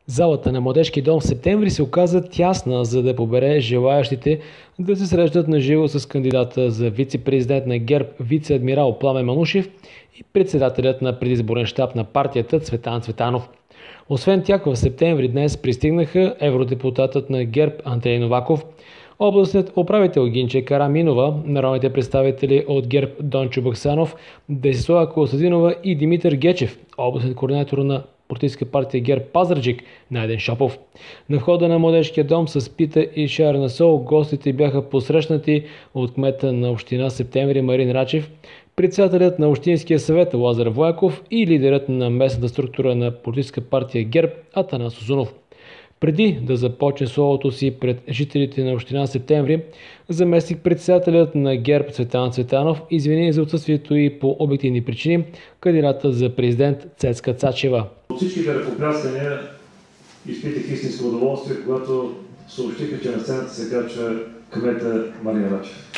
Залата на Младежки дом в септември се оказа тясна, за да побере желаящите да се срещат на живо с кандидата за вице-президент на ГЕРБ вице-адмирал Пламен Манушев и председателят на предизборен щаб на партията Цветан Цветанов. Освен тях в септември днес пристигнаха евродепутатът на ГЕРБ Андрей Новаков, областният управител Гинче Караминова, народните представители от ГЕРБ Дончо Баксанов, Десислава Костадинова и Димитър Гечев, областният координатор на Политическа партия ГЕРБ Пазарджик Найден Шопов. На входа на Младежкия дом с пита и шар на сол гостите бяха посрещнати от кмета на община Септември Марин Рачев, председателят на Общинския съвет Лазар Влайков и лидерът на местната структура на Политическа партия ГЕРБ Атанас Узунов. Преди да започне словото си пред жителите на община Септември, заместник-председателят на ГЕРБ Цветан Цветанов извини за отсъствието и по обективни причини кандидата за президент Цецка Цачева. От всичките ръкопляскания изпитах истинско удоволствие, когато съобщиха, че на сцената се качва кмета Марин Рачев.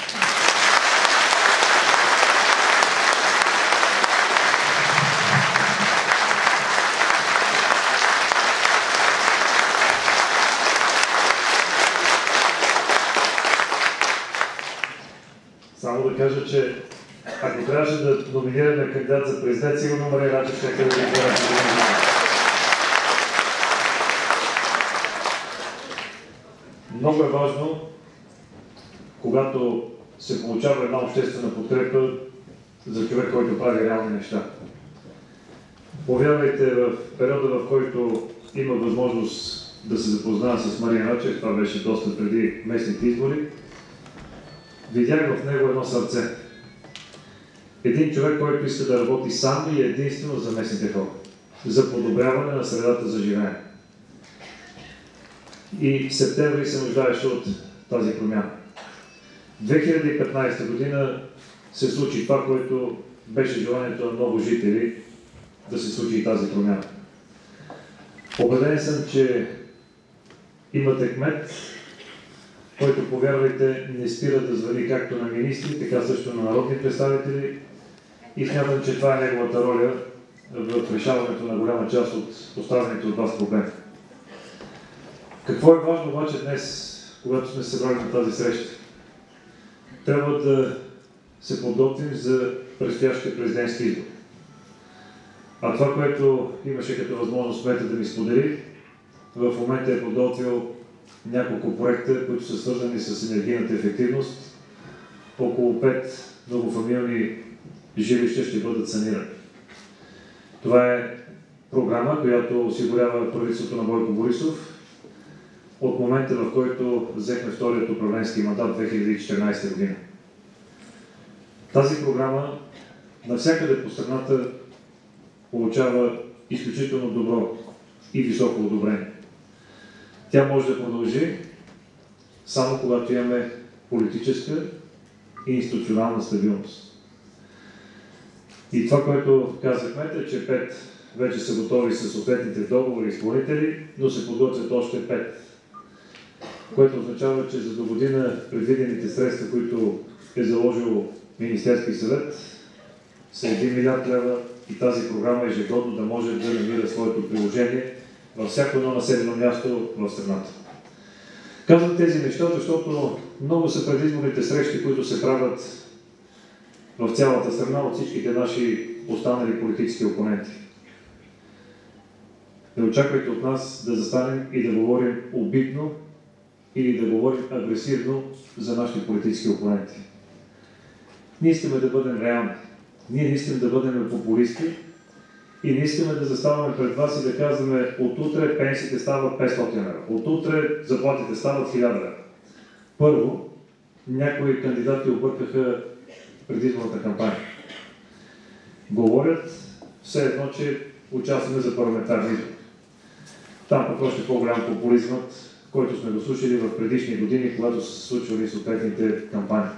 Само да кажа, че ако трябваше да номинираме кандидат за президент, сигурно Марин Рачев ще да избере. Много е важно, когато се получава една обществена подкрепа за човек, който прави реални неща. Повярвайте, в периода, в който има възможност да се запознава с Марин Рачев, това беше доста преди местните избори, видях в него едно сърце. Един човек, който иска да работи сам и единствено за местните хора, за подобряване на средата за живеене. И в септември се нуждаеше от тази промяна. 2015 година се случи това, което беше желанието на много жители да се случи и тази промяна. Убеден съм, че имате кмет, който, повярвайте, не спира да звъни както на министри, така също на народни представители, и смятам, че това е неговата роля в решаването на голяма част от поставените от вас проблеми. Какво е важно обаче днес, когато сме се събрали на тази среща? Трябва да се подготвим за предстоящите президентски избори. А това, което имаше като възможност кметът да ми сподели, в момента е подготвил няколко проекта, които са свързани с енергийната ефективност. Около 5 многофамилни жилища ще бъдат санирани. Това е програма, която осигурява правителството на Бойко Борисов от момента, в който взехме вторият управленски мандат 2014 година. Тази програма навсякъде по страната получава изключително добро и високо одобрение. Тя може да продължи само когато имаме политическа и институционална стабилност. И това, което казахме, е, че 5 вече са готови с съответните договори и изпълнители, но се подготвят още 5. Което означава, че за до година предвидените средства, които е заложил Министерски съвет, са 1 милиард лева и тази програма ежегодно да може да намира своето приложение във всяко едно населено място в страната. Казвам тези неща, защото много са предизборните срещи, които се правят в цялата страна от всичките наши останали политически опоненти. Не очаквайте от нас да застанем и да говорим обидно или да говорим агресивно за нашите политически опоненти. Ние искаме да бъдем реални. Ние не искаме да бъдем популисти и не искаме да заставаме пред вас и да казваме: от утре пенсиите стават 500 лева, от утре заплатите стават 1000 лева. Първо, някои кандидати объркаха предизборната кампания. Говорят все едно, че участваме за парламентарни избори. Там пък още по-голям популизмът, който сме го слушали в предишни години, когато са се случвали съответните кампании.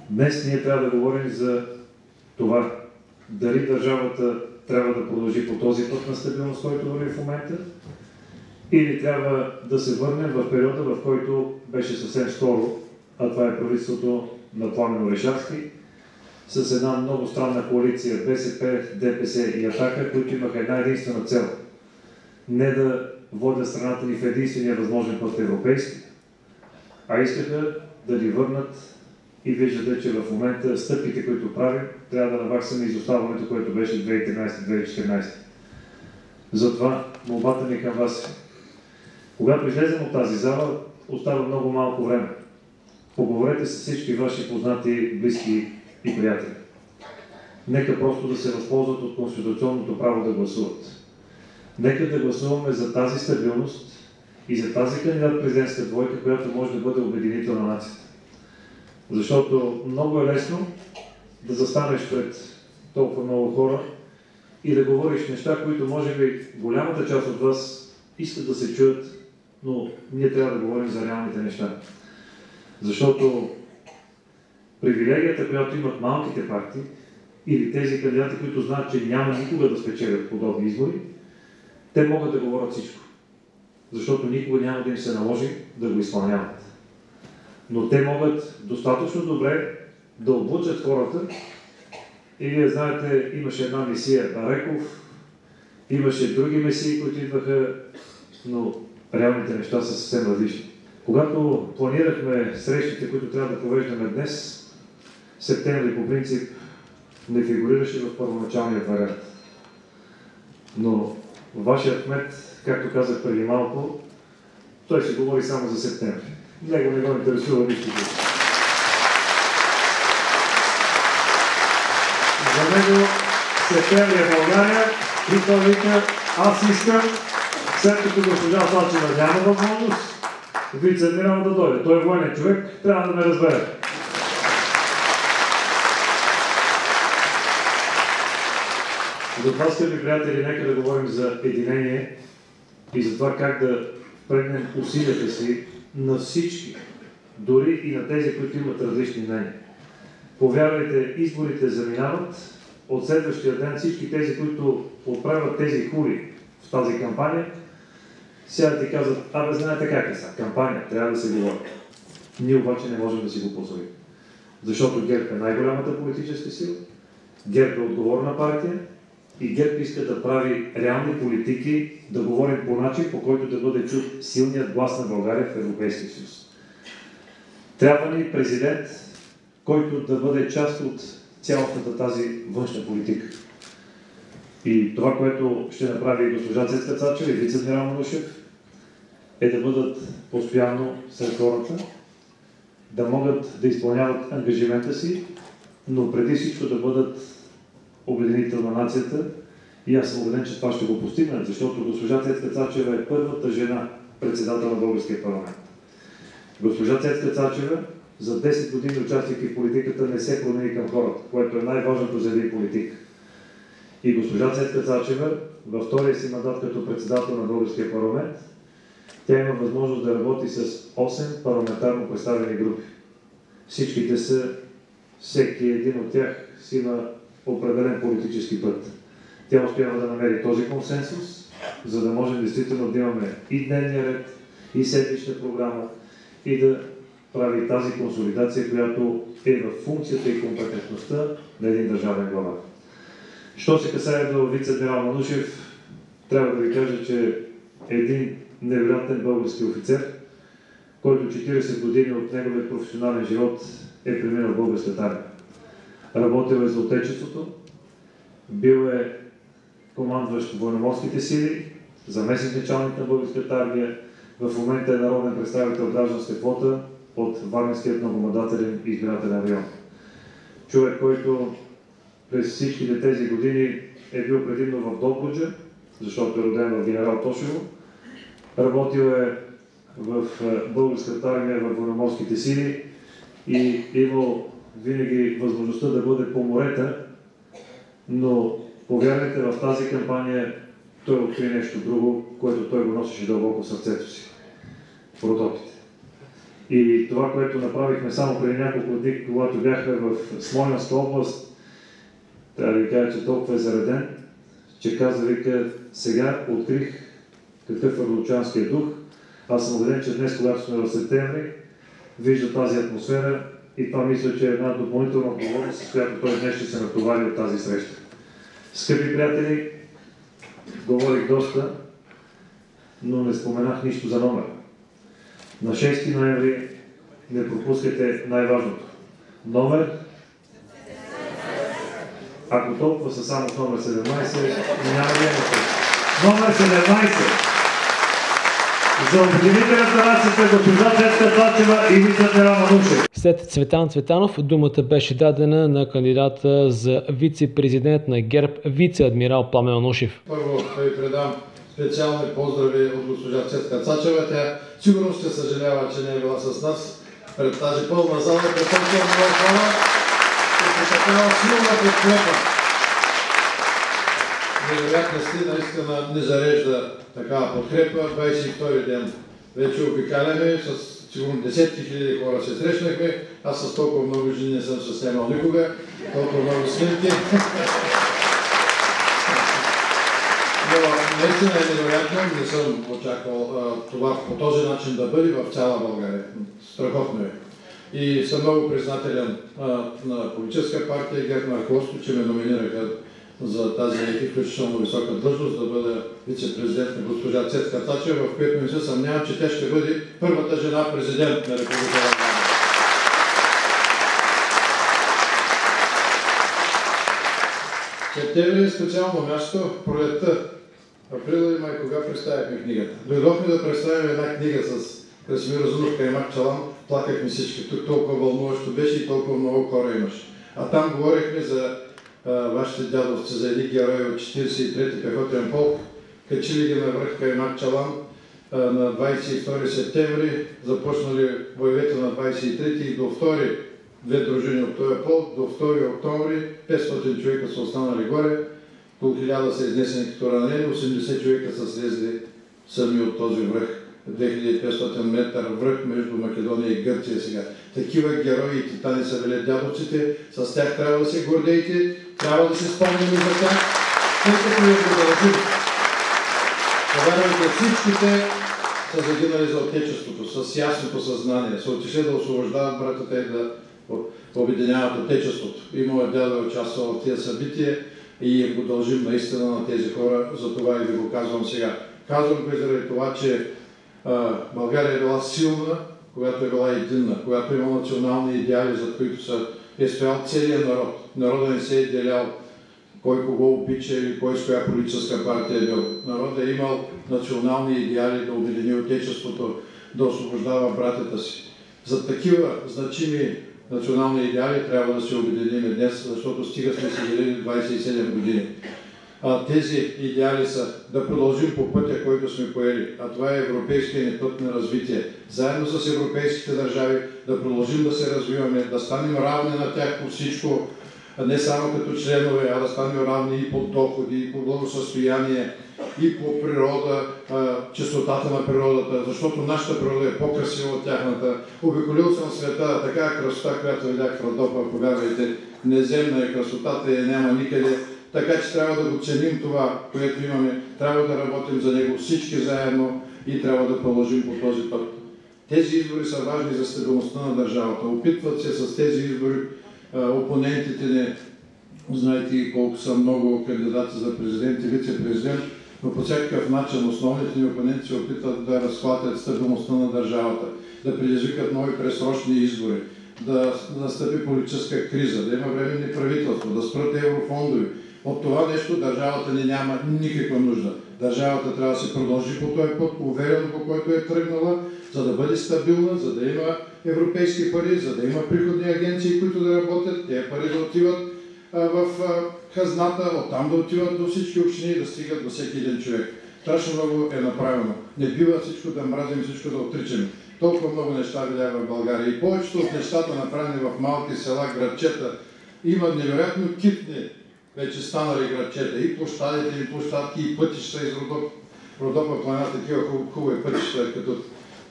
Днес ние трябва да говорим за това дали държавата трябва да продължи по този път на стабилност, който върви в момента, или трябва да се върнем в периода, в който беше съвсем скоро, а това е правителството на Пламен Орешарски, с една много странна коалиция БСП, ДПС и Атака, които имаха една единствена цел – не да водят страната ни в единствения възможен път европейски, а искаха да ни върнат и виждате, че в момента стъпките, които правим, трябва да наваксаме изоставането, което беше 2013-2014. Затова молбата ми към вас е, когато излезем от тази зала, остава много малко време. Поговорете с всички ваши познати, близки и приятели. Нека просто да се възползват от конституционното право да гласуват. Нека да гласуваме за тази стабилност и за тази кандидат-президентска двойка, която може да бъде обединител на нацията. Защото много е лесно да застанеш пред толкова много хора и да говориш неща, които може би голямата част от вас искат да се чуят, но ние трябва да говорим за реалните неща. Защото привилегията, която имат малките партии или тези кандидати, които знаят, че няма никога да спечелят подобни избори, те могат да говорят всичко. Защото никога няма да им се наложи да го изпълняват. Но те могат достатъчно добре да облъчат хората. И вие знаете, имаше една месия Бареков, имаше други месии, които идваха, но реалните неща са съвсем различни. Когато планирахме срещите, които трябва да провеждаме днес, септември по принцип не фигурираше в първоначалния вариант. Но вашият кмет, както казах преди малко, той ще говори само за септември. Него не го интересува нищо друго. За него септември е България и той вика, аз искам, след като госпожа Сачева няма възможност, вице-адмирал да дойде. Той е военен човек, трябва да ме разбере. Затова, скъпи приятели, нека да говорим за единение и за това как да впрегнем усилията си на всички, дори и на тези, които имат различни мнения. Повярвайте, изборите заминават. От следващия ден всички тези, които отправят тези хули в тази кампания, сега ти казват, абе знаете как е сега, кампания, трябва да се говори. Ние обаче не можем да си го позволим. Защото ГЕРБ е най-голямата политическа сила, ГЕРБ е отговорна партия и ГЕРБ иска да прави реални политики, да говорим по начин, по който да бъде чут силният глас на България в Европейския съюз. Трябва ни президент, който да бъде част от цялата тази външна политика. И това, което ще направи госпожа Цецка Цачева и вице-адмирал Манушев, е да бъдат постоянно сред хората, да могат да изпълняват ангажимента си, но преди всичко да бъдат обединител на нацията. И аз съм убеден, че това ще го постигнат, защото госпожа Цецка Цачева е първата жена председател на Българския парламент. Госпожа Цецка Цачева за 10 години участие в политиката не се промени към хората, което е най-важното за един политик. И госпожа Цецка Цачева във втория си мандат като председател на Българския парламент, тя има възможност да работи с 8 парламентарно представени групи. Всичките са, всеки един от тях си има определен политически път. Тя успява да намери този консенсус, за да можем действително да имаме и дневния ред, и седмична програма, и да прави тази консолидация, която е в функцията и компетентността на един държавен глава. Що се касае до вице-адмирал Манушев, трябва да ви кажа, че е един невероятен български офицер, който 40 години от неговия професионален живот е преминал в българската армия. Работил е за Отечеството, бил е командващ военноморските сили, заместник-началник на българската армия, в момента е народен представител в гражданска квота от Варненският многомандателен избирателен район. Човек, който през всичките тези години е бил предимно в Добруджа, защото е роден в Генерал Тошево, работил е в българската армия, в военноморските сили и имал винаги възможността да бъде по морета, но повярвайте, в тази кампания той откри нещо друго, което той го носеше дълбоко в сърцето си. Родопите. И това, което направихме само преди няколко дни, когато бяхме в Смолянска област, трябва да ви кажа, че толкова е зареден, че каза, вика, сега открих какъв е родопчанския дух. Аз съм убеден, че днес, когато сме в септември, вижда тази атмосфера и това мисля, че е една допълнителна отговорност, с която той днес ще се натовари от тази среща. Скъпи приятели, говорих доста. но не споменах нищо за номер. На 6 ноември не пропускайте най-важното. Номер. Ако толкова са само с номер 17, няма да имате. Номер 17. За обединителната нацията госпожа Цветка Цачева и вице-адмирал Манушев. След Цветан Цветанов думата беше дадена на кандидата за вице-президент на ГЕРБ, вице-адмирал Пламен Манушев. Първо да ви предам специални поздрави от госпожа Цветка Цачева. Тя сигурно ще съжалява, че не е била с нас пред тази пълна зала, пред толкова много хора, и такава силна подкрепа. Невероятно си, наистина не зарежда такава подкрепа. 22 ден вече обикаляме, с сигурно десетки хиляди хора се срещнахме. Аз с толкова много жени не съм се снимал никога, толкова много снимки. Но наистина е невероятно, не съм очаквал това по този начин да бъде в цяла България. Страхотно е. И съм много признателен на политическа партия ГЕРБ на ръководството, че ме номинираха за тази изключително висока длъжност да бъда вице-президент на госпожа Цветка Цачева, в което не се съмнявам, че тя ще бъде първата жена президент на Република България. Септември е специално място, пролетта. Април и май, кога представяхме книгата. Дойдохме да представим една книга с Красимир Узунов, Каймак Чалам, плакахме всички. Тук толкова вълнуващо беше и толкова много хора имаше. А там говорихме за вашите дядовци, за едни герои от 43-ти пехотен полк, качили ги на връх Каймак Чалам на 22 септември, започнали боевете на 23-ти и до 2 две дружини от този полк, до 2 октомври 500 човека са останали горе, около 1000 са изнесени като ранени, 80 човека са слезли сами от този връх. 2500 метър връх между Македония и Гърция сега. Такива герои и титани са били дядовците, с тях трябва да се гордеете, трябва да се спомним за тях, тъй като я продължим. Повярвайте, всичките са загинали за Отечеството, с ясното съзнание, са отишли да освобождават братята и да обединяват Отечеството. И моят дядо е участвал в тези събития и го дължим наистина на тези хора, за това и ви го казвам сега. Казвам го и заради това, че България е била силна, когато е била единна, когато е имала национални идеали, за които е стоял целият народ. Народът не се е делял кой кого обича или кой с коя политическа партия е бил. Народът е имал национални идеали да обедини Отечеството, да освобождава братята си. За такива значими национални идеали трябва да се обединим днес, защото стига сме се делили 27 години. Тези идеали са да продължим по пътя, който сме поели, а това е европейския ни път на развитие. Заедно с европейските държави да продължим да се развиваме, да станем равни на тях по всичко, не само като членове, а да станем равни и по доходи, и по благосъстояние, и по природа, чистотата на природата, защото нашата природа е по-красива от тяхната. Обиколил съм света, такава красота, която видях в Родопа, повярвайте, неземна е красотата и няма никъде. Така че трябва да го ценим това, което имаме, трябва да работим за него всички заедно и трябва да продължим по този път. Тези избори са важни за стабилността на държавата. Опитват се с тези избори опонентите не, знаете колко са много кандидати за президент и вице-президент, но по всякакъв начин основните ни опоненти се опитват да разхватят стабилността на държавата, да предизвикат нови пресрочни избори, да настъпи политическа криза, да има временни правителства, да спрат еврофондови. От това нещо държавата ни няма никаква нужда. Държавата трябва да се продължи по този път, уверено по който е тръгнала, за да бъде стабилна, за да има европейски пари, за да има приходни агенции, които да работят, тези пари да отиват в хазната, оттам да отиват до всички общини и да стигат до всеки един човек. Страшно много е направено. Не бива всичко да мразим, всичко да отричаме. Толкова много неща видях в България и повечето от нещата, направени в малки села, градчета, има невероятно китни вече станали градчета, и площадите, и площадки, и пътища из Родопа планина, такива хубави пътища, като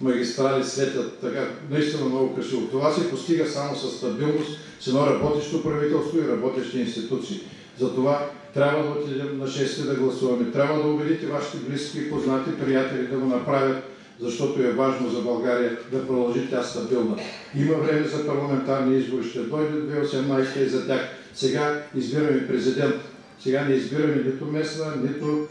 магистрали светят, така наистина много красиво. Това се постига само с стабилност, с едно работещо правителство и работещи институции. Затова трябва да отидем на 6 да гласуваме. Трябва да убедите вашите близки, познати, приятели да го направят, защото е важно за България да продължи тя стабилна. Има време за парламентарни избори, ще дойде 2018 и за тях. Сега избираме президент. Сега не избираме нито местна, нито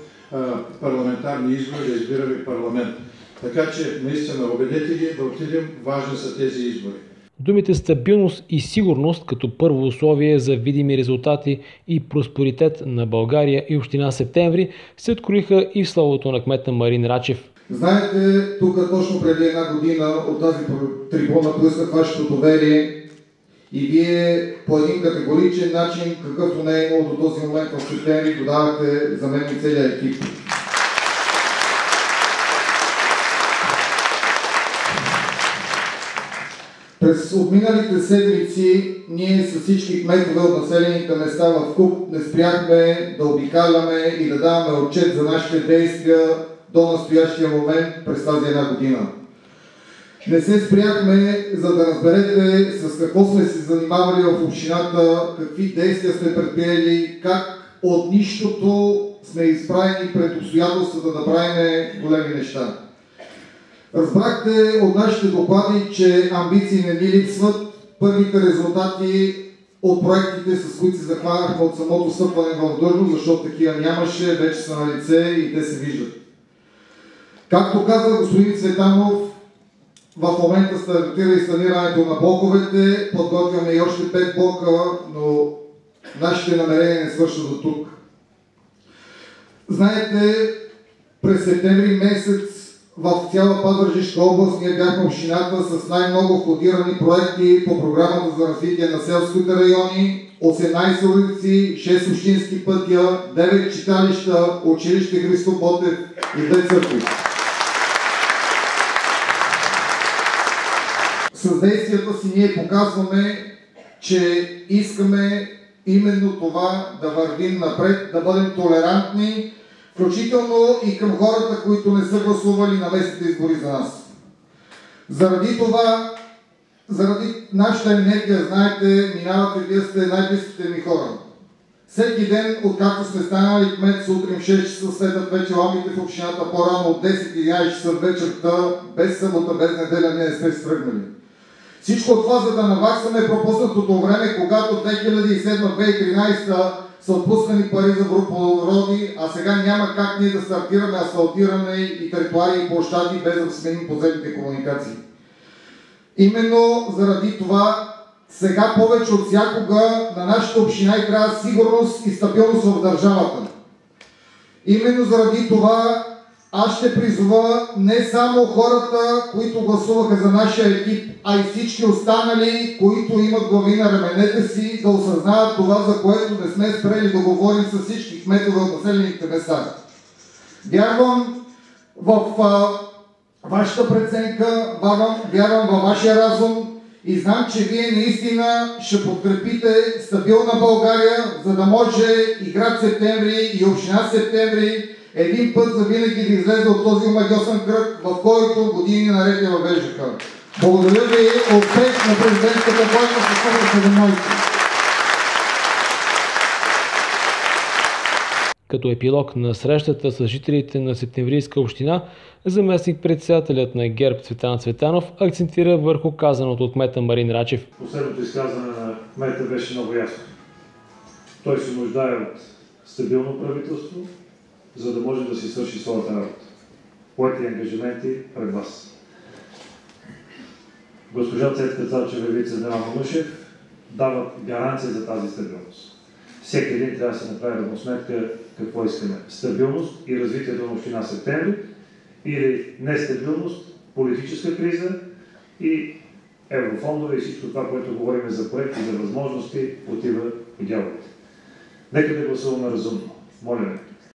парламентарни избори, да избираме парламент. Така че, наистина, убедете ги да отидем, важни са тези избори. Думите стабилност и сигурност като първо условие за видими резултати и просперитет на България и община Септември се откроиха и в словото на кмета Марин Рачев. Знаете, тук точно преди една година от тази трибуна поисках вашето доверие и вие по един категоричен начин, какъвто не е имало до този момент в Септември, додавате за мен и целия екип. През отминалите седмици ние с всички кметове от населените места в Куп не спряхме да обикаляме и да даваме отчет за нашите действия до настоящия момент през тази една година. Не се спряхме, за да разберете с какво сме се занимавали в общината, какви действия сме предприели, как от нищото сме изправени пред обстоятелствата да правим големи неща. Разбрахте от нашите доклади, че амбиции не ни липсват. Първите резултати от проектите, с които се захванахме от самото стъпване в длъжност, защото такива нямаше, вече са на лице и те се виждат. Както каза господин Цветанов, в момента стартира и санирането на блоковете, подготвяме и още 5 блока, но нашите намерения не свършват до тук. Знаете, през септември месец в цяла Пазарджишка област ние бяхме общината с най-много входирани проекти по програмата за развитие на селските райони, 18 улици, 6 общински пътя, 9 читалища, училище Христо Ботев и 2 църкви. С действията си ние показваме, че искаме именно това да вървим напред, да бъдем толерантни, включително и към хората, които не са гласували на местните избори за нас. Заради това, заради нашата енергия, знаете, минавате, вие сте най-близките ми хора. Всеки ден, откакто сме станали кмет, сутрин в 6 часа следват вече ламите в общината, по-рано от 10-11 часа вечерта, без събота, без неделя, ние не сме стръгнали. Всичко това, за да наваксаме пропуснатото време, когато 2007-2013 са отпускани пари за водопроводи, а сега няма как ние да стартираме асфалтиране и тротоари и площади без да сменим подземните комуникации. Именно заради това сега повече от всякога на нашата община и трябва сигурност и стабилност в държавата. Именно заради това аз ще призова не само хората, които гласуваха за нашия екип, а и всички останали, които имат глави на раменете си, да осъзнават това, за което не сме спрели да говорим с всички кметове от населените места. Вярвам в вашата преценка, вярвам във вашия разум и знам, че вие наистина ще подкрепите стабилна България, за да може и град Септември, и община Септември един път за винаги да излезе от този омагьосан кръг, в който години наред я въвеждаха. Благодаря ви, успех на президентската бойка с 17. Като епилог на срещата с жителите на Септемврийска община, заместник-председателят на ГЕРБ Цветан Цветанов акцентира върху казаното от кмета Марин Рачев. Последното изказване на кмета беше много ясно. Той се нуждае от стабилно правителство, за да може да си свърши своята работа. Поети ангажименти пред вас. Госпожа Цветка Цачева и вице-адмирал Манушев дават гаранция за тази стабилност. Всеки един трябва да се направи равносметка какво искаме. Стабилност и развитието на община Септември или нестабилност, политическа криза и еврофондове и всичко това, което говорим за проекти, за възможности, отива по дяволите. Нека да гласуваме разумно. Моля ви.